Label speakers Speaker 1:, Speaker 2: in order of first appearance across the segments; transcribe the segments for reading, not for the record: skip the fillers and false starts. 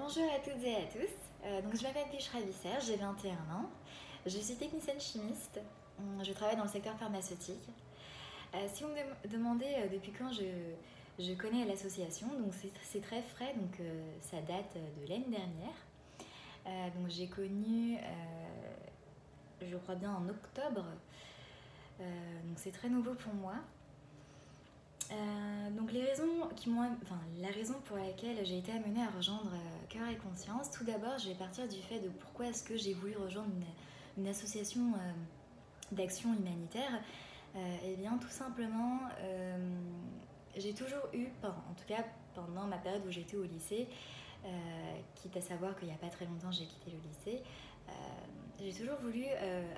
Speaker 1: Bonjour à toutes et à tous. Donc, je m'appelle Bushra Visser, j'ai 21 ans. Je suis technicienne chimiste. Je travaille dans le secteur pharmaceutique. Si vous me demandez depuis quand je connais l'association, donc c'est très frais, donc ça date de l'année dernière. Donc j'ai connu, je crois bien en octobre. Donc c'est très nouveau pour moi. Donc la raison pour laquelle j'ai été amenée à rejoindre Cœur et Conscience, tout d'abord je vais partir du fait de pourquoi est-ce que j'ai voulu rejoindre une association d'action humanitaire. Eh bien tout simplement, j'ai toujours eu, en tout cas pendant ma période où j'étais au lycée, quitte à savoir qu'il n'y a pas très longtemps j'ai quitté le lycée, j'ai toujours voulu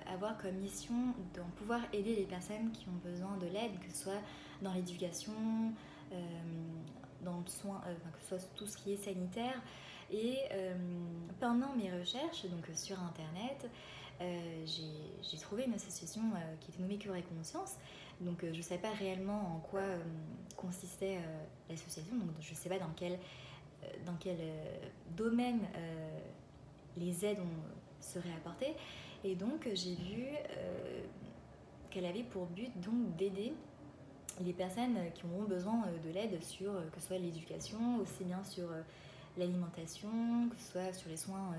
Speaker 1: avoir comme mission de pouvoir aider les personnes qui ont besoin de l'aide, que ce soit dans l'éducation, dans le soin, que ce soit tout ce qui est sanitaire. Et pendant mes recherches, donc sur internet, j'ai trouvé une association qui était nommée Cœur et Conscience. Donc je ne savais pas réellement en quoi consistait l'association, donc je ne sais pas dans quel domaine les aides seraient apportées. Et donc j'ai vu qu'elle avait pour but donc d'aider les personnes qui auront besoin de l'aide sur que ce soit l'éducation, aussi bien sur l'alimentation, que ce soit sur les soins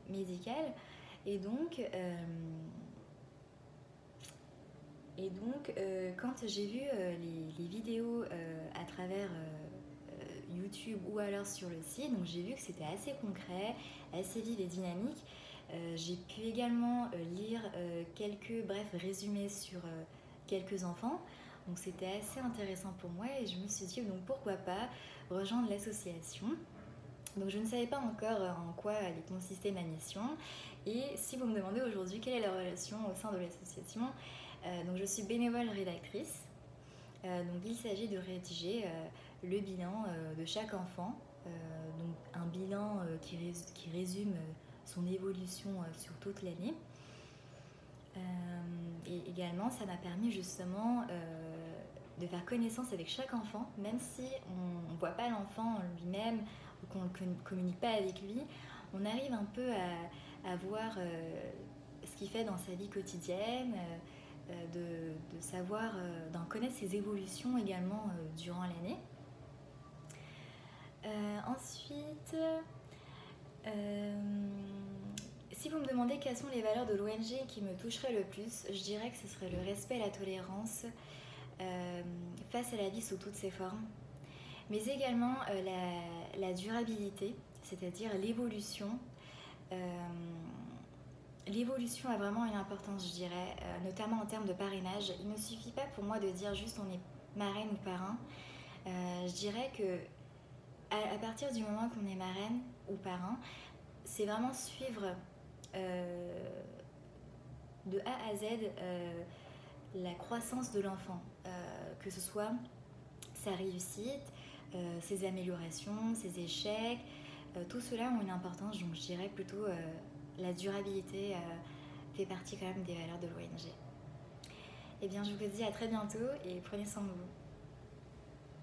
Speaker 1: médicaux. Et donc, quand j'ai vu les vidéos à travers YouTube ou alors sur le site, donc j'ai vu que c'était assez concret, assez vif et dynamique. J'ai pu également lire quelques brefs résumés sur quelques enfants. Donc c'était assez intéressant pour moi et je me suis dit donc pourquoi pas rejoindre l'association. Donc je ne savais pas encore en quoi allait consister ma mission. Et si vous me demandez aujourd'hui quelle est la relation au sein de l'association, donc je suis bénévole rédactrice. Donc il s'agit de rédiger le bilan de chaque enfant. Donc un bilan qui résume son évolution sur toute l'année. Et également, ça m'a permis justement de faire connaissance avec chaque enfant, même si on ne voit pas l'enfant lui-même ou qu'on ne communique pas avec lui, on arrive un peu à voir ce qu'il fait dans sa vie quotidienne, de savoir, d'en connaître ses évolutions également durant l'année. Ensuite, si vous me demandez quelles sont les valeurs de l'ONG qui me toucheraient le plus, je dirais que ce serait le respect et la tolérance face à la vie sous toutes ses formes, mais également la durabilité, c'est-à-dire l'évolution. L'évolution a vraiment une importance, je dirais, notamment en termes de parrainage. Il ne suffit pas pour moi de dire juste on est marraine ou parrain. Je dirais que à partir du moment qu'on est marraine ou parrain, c'est vraiment suivre de A à Z la croissance de l'enfant, que ce soit sa réussite, ses améliorations, ses échecs, tout cela ont une importance, donc je dirais plutôt la durabilité fait partie quand même des valeurs de l'ONG. Eh bien je vous dis à très bientôt et prenez soin de vous.